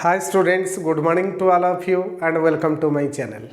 Hi students, good morning to all of you and welcome to my channel.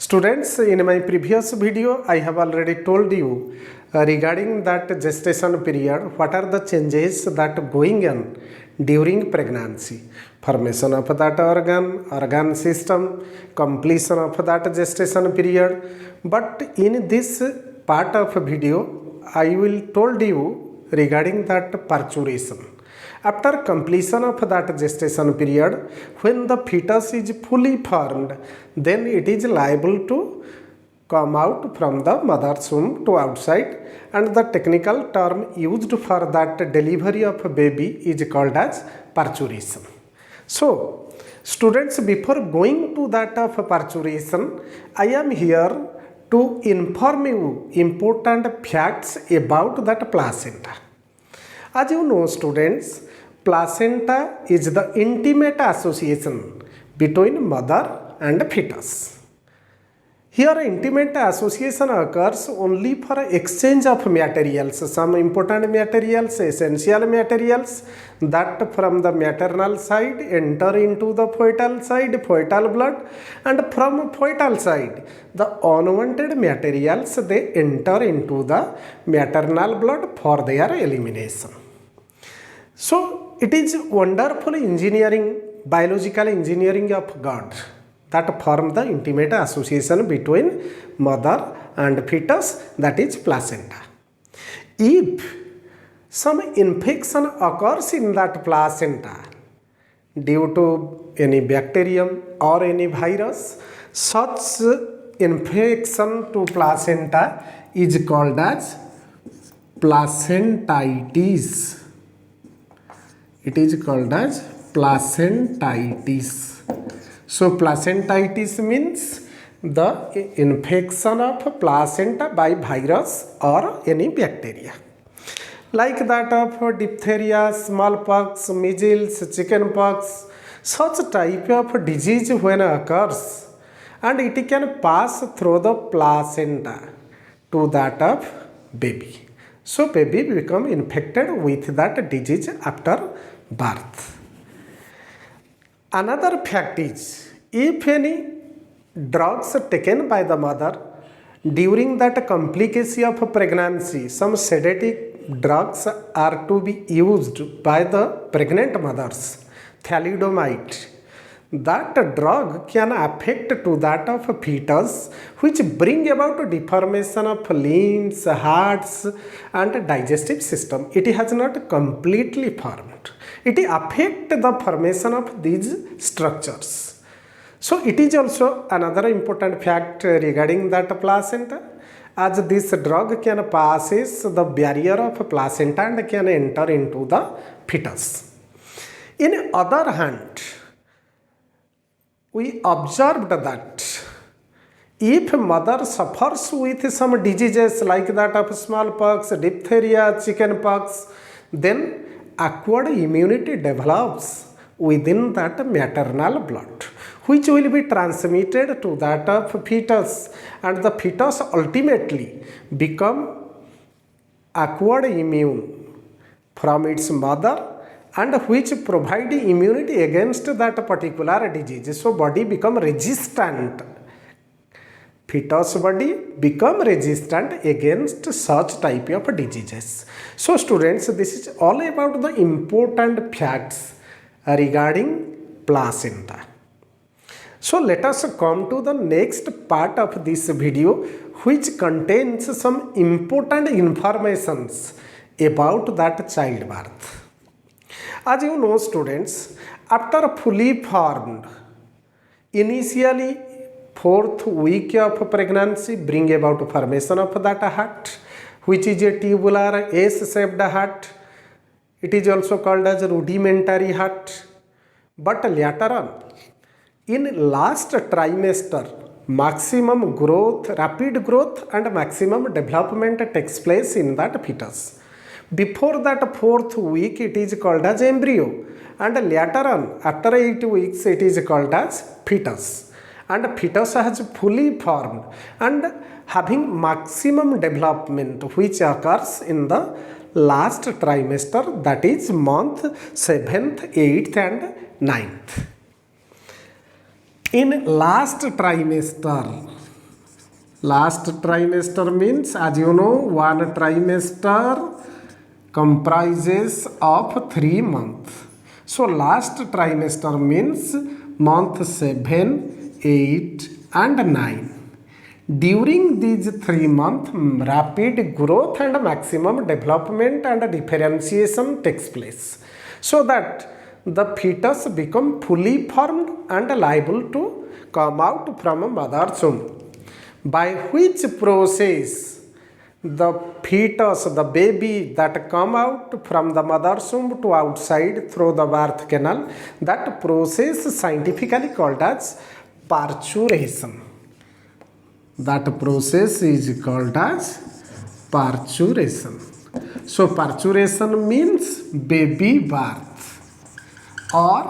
Students, in my previous video I have already told you regarding that gestation period, what are the changes that going on during pregnancy. Formation of that organ system, completion of that gestation period. But in this part of video, I will told you regarding that parturition. After completion of that gestation period, when the fetus is fully formed, then it is liable to come out from the mother's womb to outside, and the technical term used for that delivery of a baby is called as parturition. So, students, before going to that of parturition, I am here to inform you important facts about that placenta. As you know, students, placenta is the intimate association between mother and fetus. Here, intimate association occurs only for exchange of materials, some important materials, essential materials that from the maternal side enter into the fetal side, fetal blood, and from fetal side, the unwanted materials they enter into the maternal blood for their elimination. So, it is wonderful engineering, biological engineering of God that form the intimate association between mother and fetus, that is placenta. If some infection occurs in that placenta due to any bacterium or any virus, such infection to placenta is called as placentitis. It is called as placentitis. So placentitis means the infection of placenta by virus or any bacteria. Like that of diphtheria, smallpox, measles, chickenpox, such type of disease when occurs, and it can pass through the placenta to that of baby. So baby become infected with that disease after birth. Another fact is, if any drugs taken by the mother during that complication of pregnancy, some sedative drugs are to be used by the pregnant mothers, thalidomide, that drug can affect to that of fetus, which bring about deformation of limbs, hearts and digestive system. It has not completely formed. It affect the formation of these structures. So it is also another important fact regarding that placenta, as this drug can passes the barrier of placenta and can enter into the fetus. In other hand, we observed that if mother suffers with some diseases like that of smallpox, diphtheria, chickenpox, then acquired immunity develops within that maternal blood, which will be transmitted to that of fetus, and the fetus ultimately become acquired immune from its mother, and which provide immunity against that particular disease. So body become resistant. Fetus body become resistant against such type of diseases. So students, this is all about the important facts regarding placenta. So let us come to the next part of this video, which contains some important informations about that childbirth. As you know, students, after fully formed, initially 4th week of pregnancy bring about formation of that heart, which is a tubular S-shaped heart. It is also called as rudimentary heart. But later on, in last trimester, maximum growth, rapid growth and maximum development takes place in that fetus. Before that 4th week, it is called as embryo, and later on, after 8 weeks, it is called as fetus. And fetus has fully formed and having maximum development, which occurs in the last trimester, that is month 7th, 8th and 9th. In last trimester means, as you know, one trimester comprises of 3 months. So last trimester means month 7, 8 and 9. During these 3 months, rapid growth and maximum development and differentiation takes place, so that the fetus become fully formed and liable to come out from mother's womb, by which process the fetus, the baby that come out from the mother's womb to outside through the birth canal, that process scientifically called as parturition. That process is called as parturition. So parturition means baby birth, or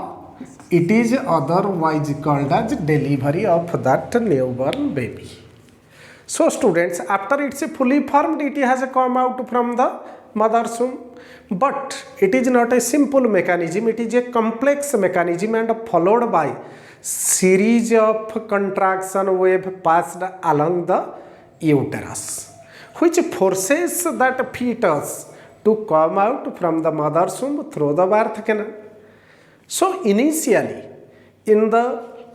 it is otherwise called as delivery of that newborn baby. So students, after it's fully formed, it has come out from the mother's womb, but it is not a simple mechanism, it is a complex mechanism and followed by series of contraction wave passed along the uterus, which forces that fetus to come out from the mother's womb through the birth canal. So initially, in the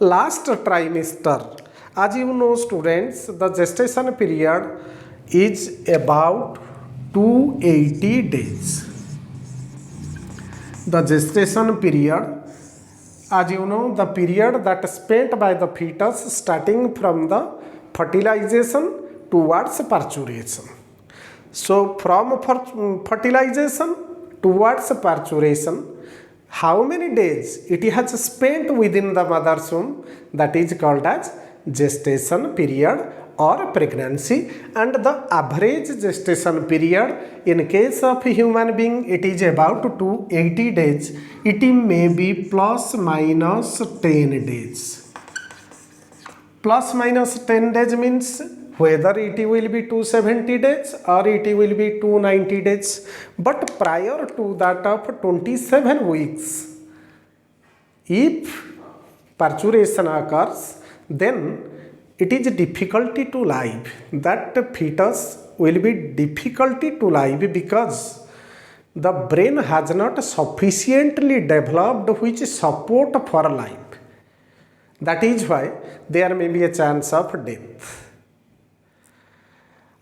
last trimester, as you know students, the gestation period is about 280 days. The gestation period, as you know, the period that spent by the fetus starting from the fertilization towards parturition. So from fertilization towards parturition, how many days it has spent within the mother's womb, that is called as gestation period or pregnancy. And the average gestation period in case of human being, it is about 280 days. It may be plus minus 10 days. Plus minus 10 days means whether it will be 270 days or it will be 290 days. But prior to that of 27 weeks, if parturition occurs, then it is difficulty to live. That fetus will be difficulty to live because the brain has not sufficiently developed which support for life. That is why there may be a chance of death.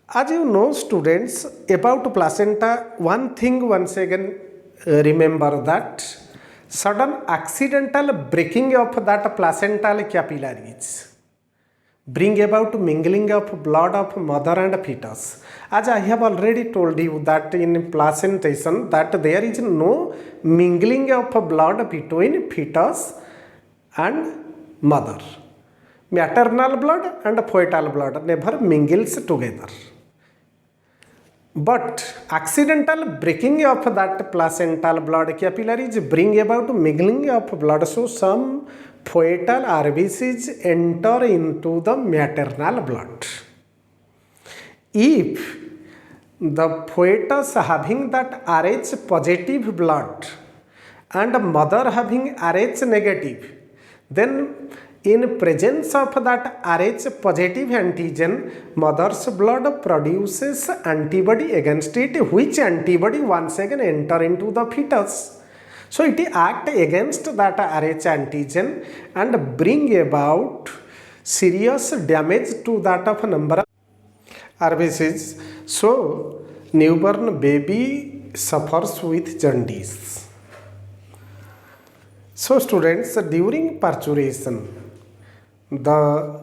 As you know students, about placenta, one thing once again remember, that sudden accidental breaking of that placental capillaries bring about mingling of blood of mother and fetus. As I have already told you that in placentation, that there is no mingling of blood between fetus and mother. Maternal blood and fetal blood never mingles together. But accidental breaking of that placental blood capillaries bring about mingling of blood, so some fetal RBCs enter into the maternal blood. If the fetus having that Rh positive blood and mother having Rh negative, then in presence of that Rh positive antigen, mother's blood produces antibody against it, which antibody once again enter into the fetus. So it act against that Rh antigen and bring about serious damage to that of number of RBCs. So newborn baby suffers with jaundice. So students, during parturition, the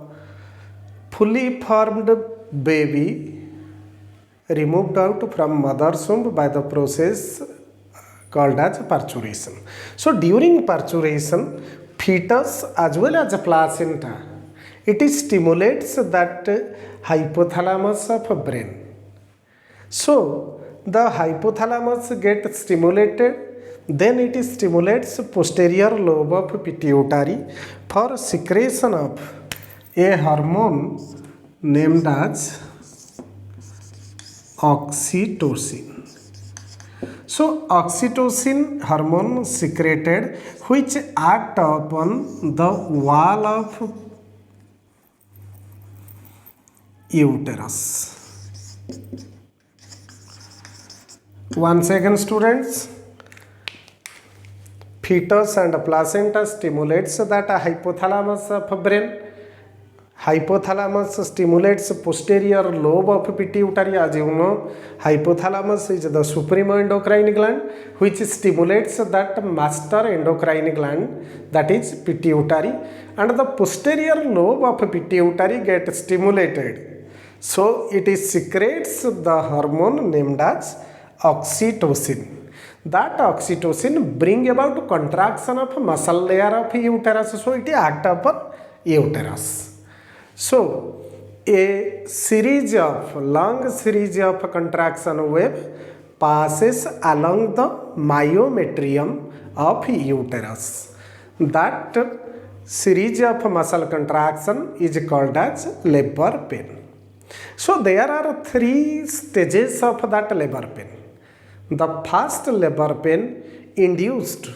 fully formed baby removed out from mother's womb by the process called as parturition. So during parturition, fetus as well as placenta, it stimulates that hypothalamus of brain. So the hypothalamus gets stimulated, then it stimulates posterior lobe of pituitary for secretion of a hormone named as oxytocin. So oxytocin hormone secreted which act upon the wall of uterus. Once again students, fetus and placenta stimulates that hypothalamus of brain. Hypothalamus stimulates posterior lobe of pituitary. As you know, hypothalamus is the supreme endocrine gland which stimulates that master endocrine gland, that is pituitary, and the posterior lobe of pituitary gets stimulated. So it is secretes the hormone named as oxytocin. That oxytocin bring about contraction of muscle layer of uterus. So it act upon uterus. So a long series of contraction wave passes along the myometrium of uterus. That series of muscle contraction is called as labor pain. So there are three stages of that labor pain. The first labor pain induced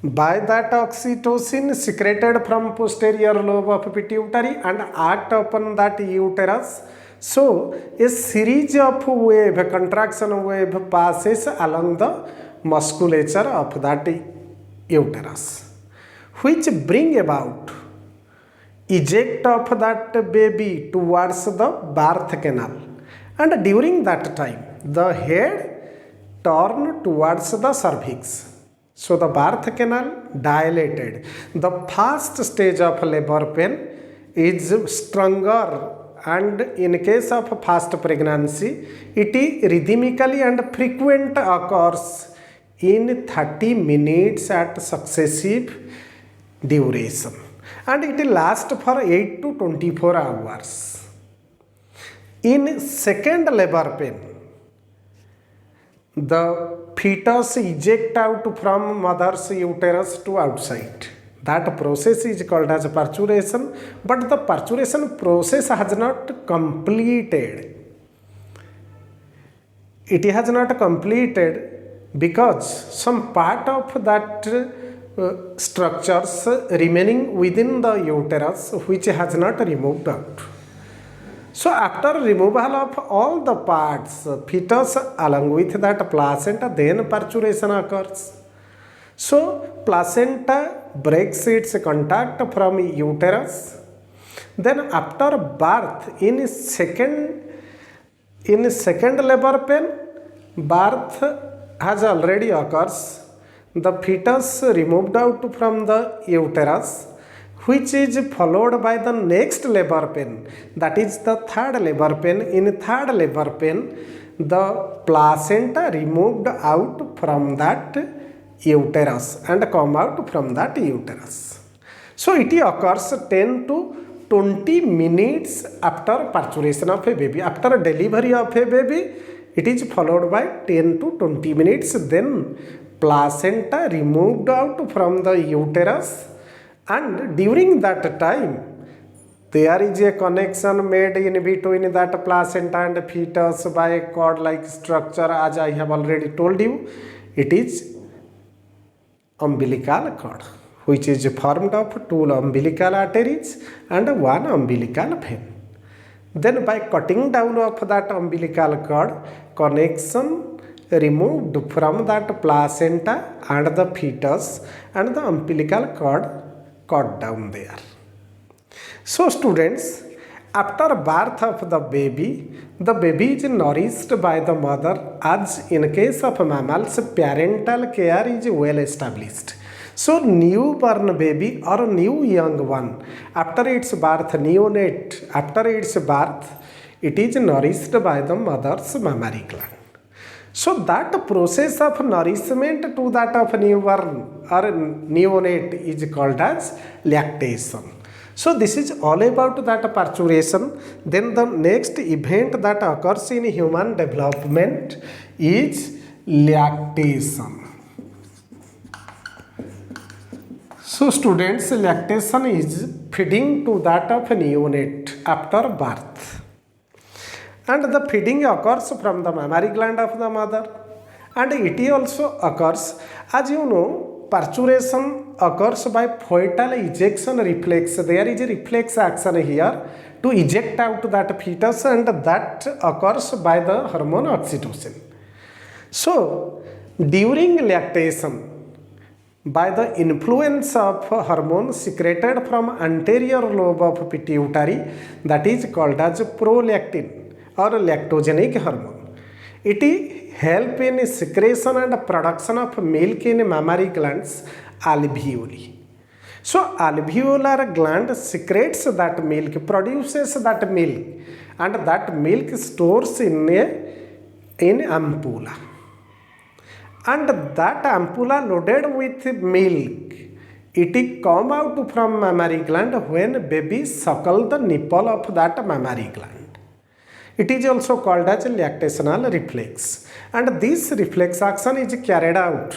by that oxytocin secreted from posterior lobe of pituitary and act upon that uterus. So a series of wave, contraction wave passes along the musculature of that uterus, which bring about eject of that baby towards the birth canal, and during that time the head turn towards the cervix. So the birth canal dilated. The first stage of labor pain is stronger, and in case of fast pregnancy it rhythmically and frequent occurs in 30 minutes at successive duration, and it lasts for 8 to 24 hours. In second labor pain, the fetus eject out from mother's uterus to outside. That process is called as parturition, but the parturition process has not completed. It has not completed because some part of that structures remaining within the uterus which has not removed out. So after removal of all the parts, fetus along with that placenta, then parturition occurs. So placenta breaks its contact from uterus. Then after birth, in second labor pain, birth has already occurs. The fetus removed out from the uterus, which is followed by the next labor pain, that is the third labor pain. In third labor pain, the placenta removed out from that uterus and come out from that uterus. So it occurs 10 to 20 minutes after parturition of a baby. After delivery of a baby, it is followed by 10 to 20 minutes. Then placenta removed out from the uterus, and during that time there is a connection made in between that placenta and fetus by a cord like structure. As I have already told you, it is umbilical cord, which is formed of 2 umbilical arteries and 1 umbilical vein. Then by cutting down of that umbilical cord, connection removed from that placenta and the fetus, and the umbilical cord cut down there. So students, after birth of the baby is nourished by the mother. As in case of mammals, parental care is well established. So newborn baby or new young one, after its birth, neonate, after its birth, it is nourished by the mother's mammary gland. So that process of nourishment to that of newborn or neonate is called as lactation. So this is all about that parturition. Then the next event that occurs in human development is lactation. So students, lactation is feeding to that of neonate after birth. And the feeding occurs from the mammary gland of the mother, and it also occurs, as you know, parturition occurs by fetal ejection reflex. There is a reflex action here to eject out that fetus, and that occurs by the hormone oxytocin. So during lactation, by the influence of hormone secreted from anterior lobe of pituitary, that is called as prolactin or lactogenic hormone, it help in secretion and production of milk in mammary glands alveoli. So alveolar gland secretes that milk, produces that milk, and that milk stores in ampulla, and that ampulla loaded with milk, it come out from mammary gland when baby suckle the nipple of that mammary gland. It is also called as lactational reflex, and this reflex action is carried out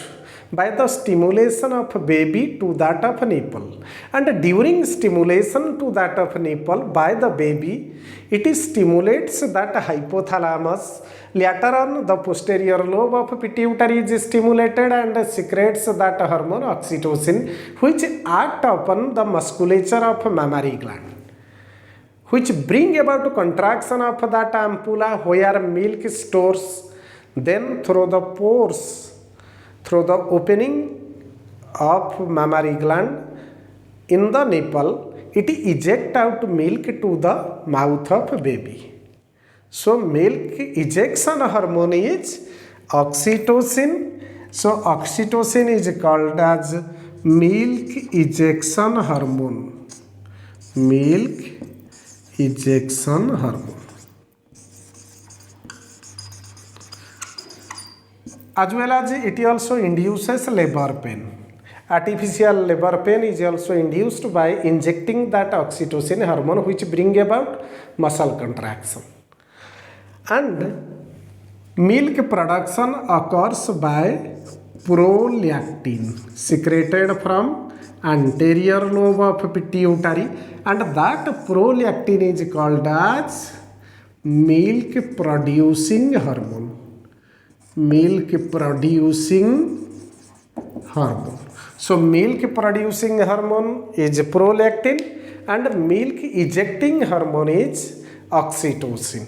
by the stimulation of baby to that of nipple, and during stimulation to that of nipple by the baby, it stimulates that hypothalamus. Later on, the posterior lobe of pituitary is stimulated and secretes that hormone oxytocin, which act upon the musculature of mammary gland, which bring about contraction of that ampulla where milk stores. Then through the pores, through the opening of mammary gland in the nipple, it eject out milk to the mouth of baby. So milk ejection hormone is oxytocin. So oxytocin is called as milk ejection hormone. Milk ejection hormone. As well as it also induces labor pain. Artificial labor pain is also induced by injecting that oxytocin hormone, which bring about muscle contraction. And milk production occurs by prolactin secreted from anterior lobe of pituitary, and that prolactin is called as milk producing hormone. Milk producing hormone. So milk producing hormone is prolactin, and milk ejecting hormone is oxytocin.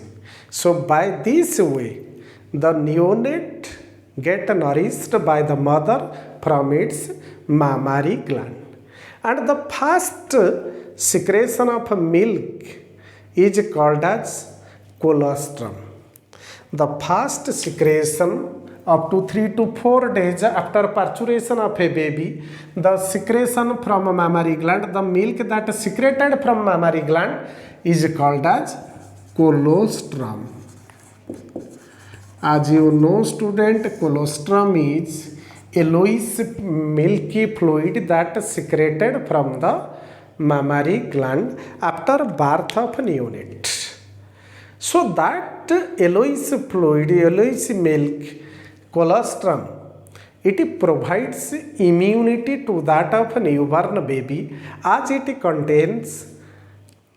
So by this way, the neonate get nourished by the mother from its mammary gland, and the first secretion of milk is called as colostrum. The first secretion up to 3 to 4 days after parturition of a baby, the secretion from mammary gland, the milk that secreted from mammary gland is called as colostrum. As you know, student, colostrum is yellowish milky fluid that secreted from the mammary gland after birth of neonate. So that yellowish fluid, yellowish milk, colostrum, it provides immunity to that of newborn baby, as it contains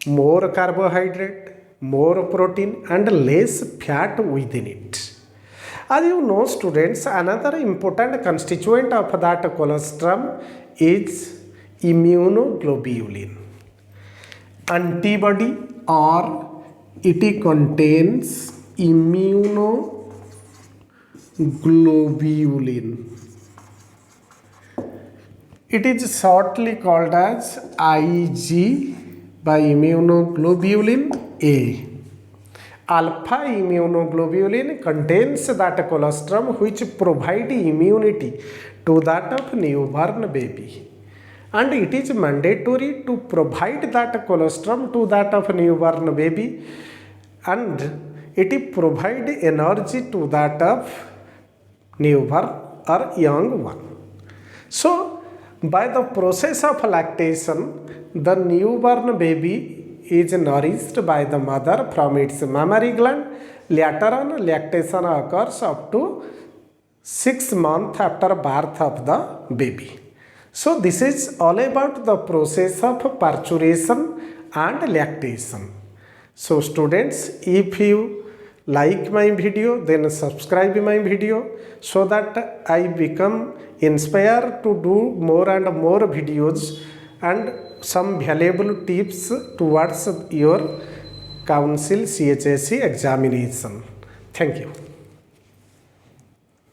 more carbohydrate, more protein, and less fat within it. As you know, students, another important constituent of that colostrum is immunoglobulin. Antibody, or it contains immunoglobulin. It is shortly called as Ig by immunoglobulin A. Alpha immunoglobulin contains that colostrum which provide immunity to that of newborn baby, and it is mandatory to provide that colostrum to that of newborn baby, and it provide energy to that of newborn or young one. So by the process of lactation, the newborn baby is nourished by the mother from its mammary gland. Later on, lactation occurs up to 6 months after birth of the baby. So this is all about the process of parturition and lactation. So students, if you like my video, then subscribe my video, so that I become inspired to do more and more videos and some valuable tips towards your council CHSE examination. Thank you.